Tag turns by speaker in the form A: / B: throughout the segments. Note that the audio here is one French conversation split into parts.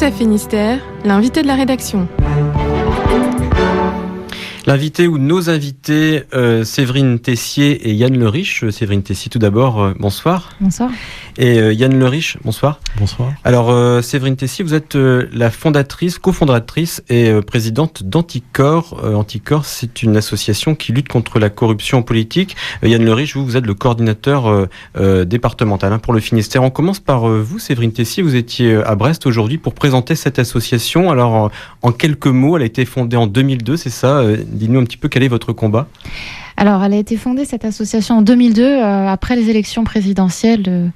A: RCF Finistère, l'invité de la rédaction.
B: L'invité ou nos invités, Séverine Tessier et Yann Le Riche. Séverine Tessier, tout d'abord, bonsoir.
C: Bonsoir.
B: Et Yann Le Riche, bonsoir.
D: Bonsoir.
B: Alors, Séverine Tessier, vous êtes la cofondatrice et présidente d'Anticorps. Anticorps, c'est une association qui lutte contre la corruption politique. Yann Le Riche, vous êtes le coordinateur départemental pour le Finistère. On commence par vous, Séverine Tessier. Vous étiez à Brest aujourd'hui pour présenter cette association. Alors, en quelques mots, elle a été fondée en 2002, c'est ça? Dites-nous un petit peu quel est votre combat.
C: Alors, elle a été fondée, cette association, en 2002, après les élections présidentielles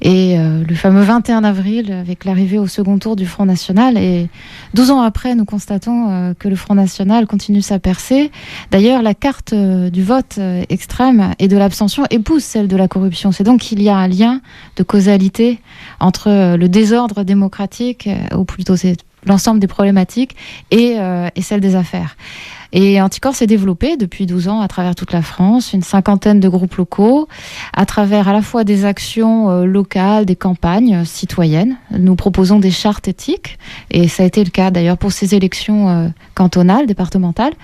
C: et le fameux 21 avril, avec l'arrivée au second tour du Front National. Et 12 ans après, nous constatons que le Front National continue sa percée. D'ailleurs, la carte du vote extrême et de l'abstention épouse celle de la corruption. C'est donc qu'il y a un lien de causalité entre le désordre démocratique, ou plutôt c'est l'ensemble des problématiques, et celle des affaires. Et Anticorps s'est développé depuis 12 ans à travers toute la France, une cinquantaine de groupes locaux, à travers à la fois des actions locales, des campagnes citoyennes. Nous proposons des chartes éthiques, et ça a été le cas d'ailleurs pour ces élections cantonales, départementales.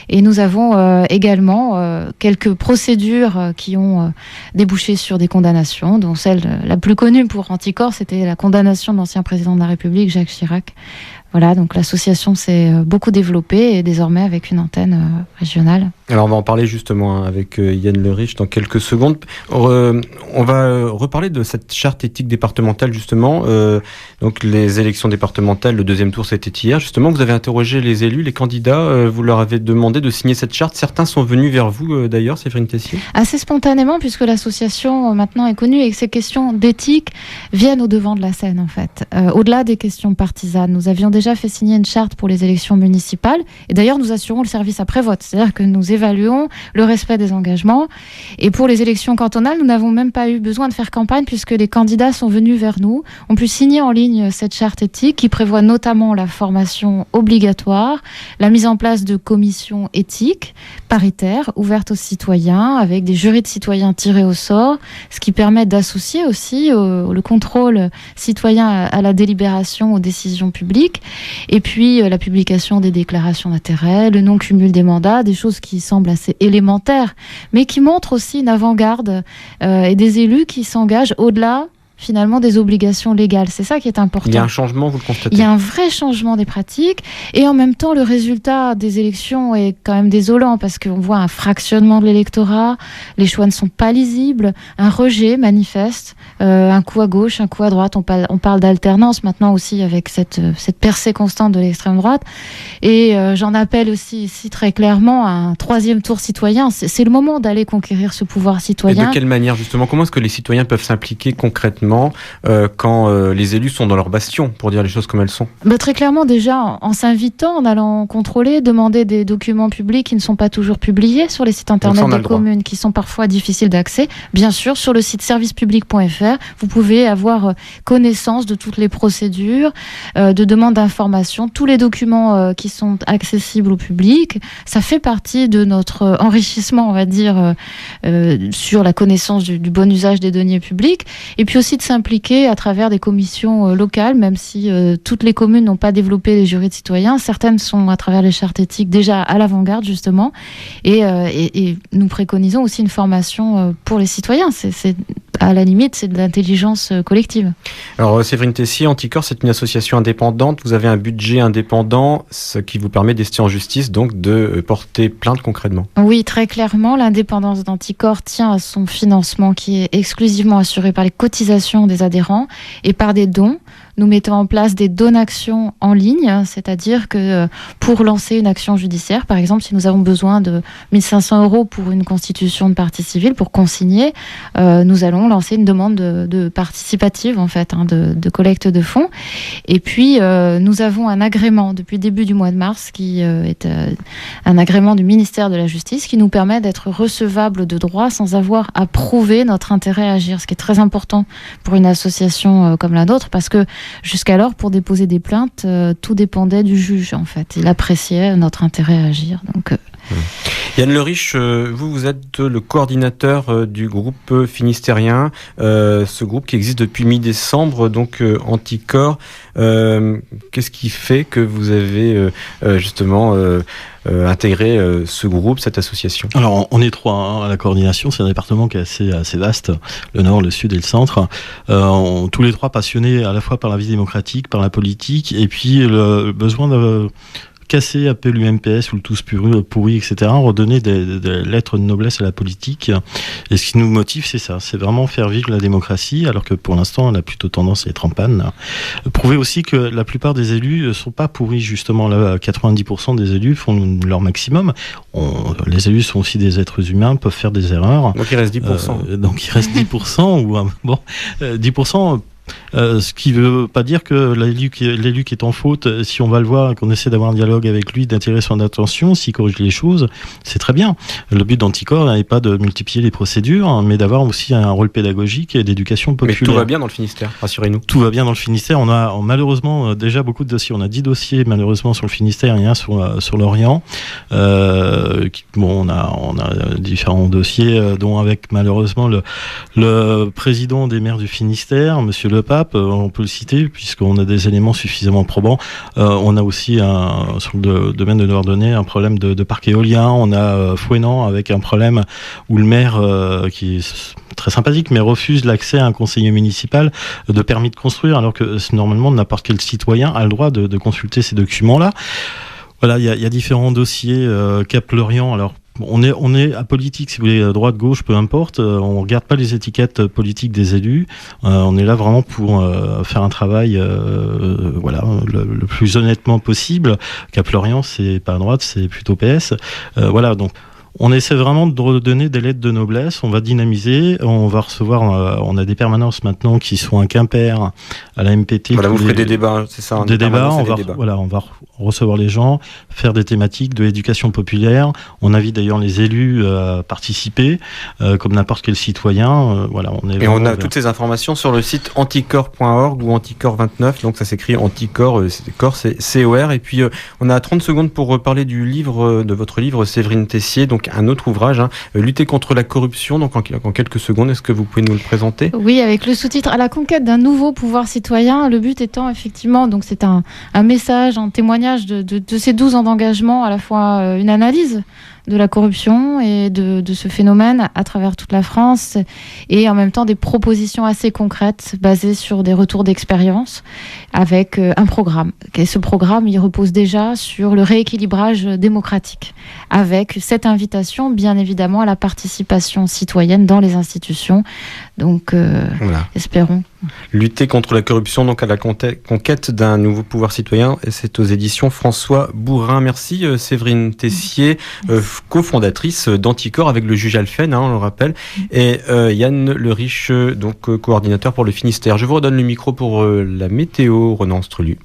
C: Et nous avons également quelques procédures qui ont débouché sur des condamnations, dont celle la plus connue pour Anticorps, c'était la condamnation de l'ancien président de la République, Jacques Chirac. Voilà, donc l'association s'est beaucoup développée et désormais avec une antenne régionale.
B: Alors on va en parler justement avec Yann Le Riche dans quelques secondes. On va reparler de cette charte éthique départementale justement. Donc les élections départementales, le deuxième tour c'était hier. Justement, vous avez interrogé les élus, les candidats, vous leur avez demandé de signer cette charte. Certains sont venus vers vous d'ailleurs, Séverine Tessier.
C: Assez spontanément, puisque l'association maintenant est connue et que ces questions d'éthique viennent au devant de la scène en fait. Au-delà des questions partisanes, nous avions déjà fait signer une charte pour les élections municipales et d'ailleurs nous assurons le service après-vote, c'est-à-dire que nous évaluons le respect des engagements et pour les élections cantonales, nous n'avons même pas eu besoin de faire campagne puisque les candidats sont venus vers nous, ont pu signer en ligne cette charte éthique qui prévoit notamment la formation obligatoire, la mise en place de commissions éthiques paritaires, ouvertes aux citoyens, avec des jurys de citoyens tirés au sort, ce qui permet d'associer aussi le contrôle citoyen à la délibération aux décisions publiques. Et puis la publication des déclarations d'intérêt, le non-cumul des mandats, des choses qui semblent assez élémentaires, mais qui montrent aussi une avant-garde et des élus qui s'engagent au-delà finalement des obligations légales. C'est ça qui est important.
B: Il y a un changement, vous le constatez?
C: Il y a un vrai changement des pratiques et en même temps le résultat des élections est quand même désolant parce qu'on voit un fractionnement de l'électorat, les choix ne sont pas lisibles, un rejet manifeste, un coup à gauche, un coup à droite. On parle d'alternance maintenant aussi avec cette percée constante de l'extrême droite et j'en appelle aussi ici très clairement à un troisième tour citoyen. C'est le moment d'aller conquérir ce pouvoir citoyen.
B: Et de quelle manière justement? Comment est-ce que les citoyens peuvent s'impliquer concrètement quand les élus sont dans leur bastion, pour dire les choses comme elles sont?
C: Très clairement, déjà, en s'invitant, en allant contrôler, demander des documents publics qui ne sont pas toujours publiés sur les sites internet des communes, qui sont parfois difficiles d'accès. Bien sûr, sur le site servicepublic.fr, vous pouvez avoir connaissance de toutes les procédures, de demande d'information, tous les documents qui sont accessibles au public. Ça fait partie de notre enrichissement, on va dire, sur la connaissance du bon usage des deniers publics. Et puis aussi de s'impliquer à travers des commissions locales, même si toutes les communes n'ont pas développé les jurys de citoyens. Certaines sont à travers les chartes éthiques déjà à l'avant-garde justement. Et nous préconisons aussi une formation pour les citoyens. C'est à la limite, c'est de l'intelligence collective.
B: Alors Séverine Tessier, Anticorps, c'est une association indépendante. Vous avez un budget indépendant, ce qui vous permet d'ester en justice, donc de porter plainte concrètement.
C: Oui, très clairement, l'indépendance d'Anticorps tient à son financement qui est exclusivement assuré par les cotisations des adhérents et par des dons. Nous mettons en place des donations en ligne, c'est-à-dire que pour lancer une action judiciaire, par exemple, si nous avons besoin de 1 500 € pour une constitution de partie civile, pour consigner, nous allons lancer une demande de participative, en fait, de collecte de fonds. Et puis, nous avons un agrément depuis le début du mois de mars, qui est un agrément du ministère de la Justice, qui nous permet d'être recevable de droit sans avoir à prouver notre intérêt à agir, ce qui est très important pour une association comme la nôtre, parce que jusqu'alors, pour déposer des plaintes, tout dépendait du juge, en fait. Il appréciait notre intérêt à agir. Donc,
B: Yann Le Riche, vous êtes le coordinateur du groupe finistérien, ce groupe qui existe depuis mi-décembre, donc Anticorps. Qu'est-ce qui fait que vous avez justement intégré ce groupe, cette association?
D: Alors, on est trois à la coordination. C'est un département qui est assez vaste, le nord, le sud et le centre. Tous les trois passionnés à la fois par la vie démocratique, par la politique, et puis le besoin de casser un peu l'UMPS ou le tous pourri, etc., redonner des lettres de noblesse à la politique. Et ce qui nous motive, c'est ça, c'est vraiment faire vivre la démocratie, alors que pour l'instant, elle a plutôt tendance à être en panne. Prouver aussi que la plupart des élus ne sont pas pourris, justement. Là, 90% des élus font leur maximum. Les élus sont aussi des êtres humains, peuvent faire des erreurs.
B: Donc il reste 10%.
D: Donc il reste 10%, ou 10%. Ce qui ne veut pas dire que l'élu qui est en faute, si on va le voir, qu'on essaie d'avoir un dialogue avec lui, d'attirer son attention, s'il corrige les choses, c'est très bien. Le but d'Anticorps n'est pas de multiplier les procédures, mais d'avoir aussi un rôle pédagogique et d'éducation populaire.
B: Mais tout va bien dans le Finistère, rassurez-nous.
D: Tout va bien dans le Finistère. On a malheureusement déjà beaucoup de dossiers. On a 10 dossiers malheureusement sur le Finistère et un sur l'Orient. On a différents dossiers, dont avec malheureusement le président des maires du Finistère, Monsieur Le Pape, on peut le citer, puisqu'on a des éléments suffisamment probants. On a aussi, sur le domaine de Douarnenez, un problème de parc éolien. On a Fouesnant avec un problème où le maire, qui est très sympathique, mais refuse l'accès à un conseiller municipal de permis de construire, alors que normalement, n'importe quel citoyen a le droit de consulter ces documents-là. Voilà, il y a différents dossiers. Cap-Lorient, alors, on est apolitique, si vous voulez, droite, gauche, peu importe. On regarde pas les étiquettes politiques des élus. On est là vraiment pour faire un travail, le plus honnêtement possible. Cap-Lorient, c'est pas à droite, c'est plutôt PS. Voilà, donc. On essaie vraiment de redonner des lettres de noblesse, on va dynamiser, on va recevoir, on a des permanences maintenant qui sont à Quimper, à la MPT.
B: Voilà, vous ferez des débats, c'est ça?
D: Des débats, on va recevoir les gens, faire des thématiques de l'éducation populaire. On invite d'ailleurs les élus à participer, comme n'importe quel citoyen.
B: Et on a toutes ces informations sur le site anticorps.org ou anticorps29, donc ça s'écrit anticorps, c'est COR. Et puis on a 30 secondes pour parler du livre, de votre livre, Séverine Tessier, donc un autre ouvrage, Lutter contre la corruption. Donc en quelques secondes, est-ce que vous pouvez nous le présenter?
C: Oui, avec le sous-titre À la conquête d'un nouveau pouvoir citoyen. Le but étant effectivement, donc c'est un message, un témoignage de ces 12 ans d'engagement, à la fois une analyse de la corruption et de ce phénomène à travers toute la France, et en même temps des propositions assez concrètes basées sur des retours d'expérience avec un programme. Et ce programme, il repose déjà sur le rééquilibrage démocratique, avec cette invitation bien évidemment à la participation citoyenne dans les institutions. Donc espérons.
B: Lutter contre la corruption, donc à la conquête d'un nouveau pouvoir citoyen, et c'est aux éditions François Bourin. Merci Séverine Tessier, cofondatrice d'Anticorps avec le juge Alphen, on le rappelle, et Yann Le Riche, donc coordinateur pour le Finistère. Je vous redonne le micro pour la météo, Renan Strelu.